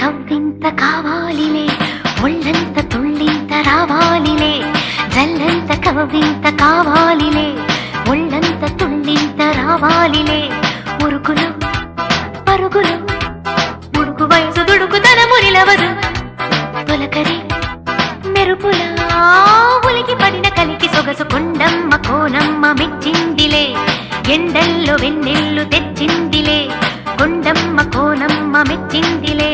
కవ్వింత కావాలిలే ఒళ్ళంత తుళ్ళింత రావాలిలే జల్లంత కవ్వింత కావాలిలే ఒళ్ళంత తుళ్ళింత రావాలిలే ఉరుకులు పరుగులు ఉడుకు వయసు దుడుకుతనము నిలవదు తొలకరి మెరుపులా ఉలికి పడిన కలికి సొగసు కొండమ్మ కోనమ్మ మెచ్చిందిలే ఎండల్లో వెన్నెల్లు తెచ్చిందిలే కొండమ్మ కోనమ్మ మెచ్చిందిలే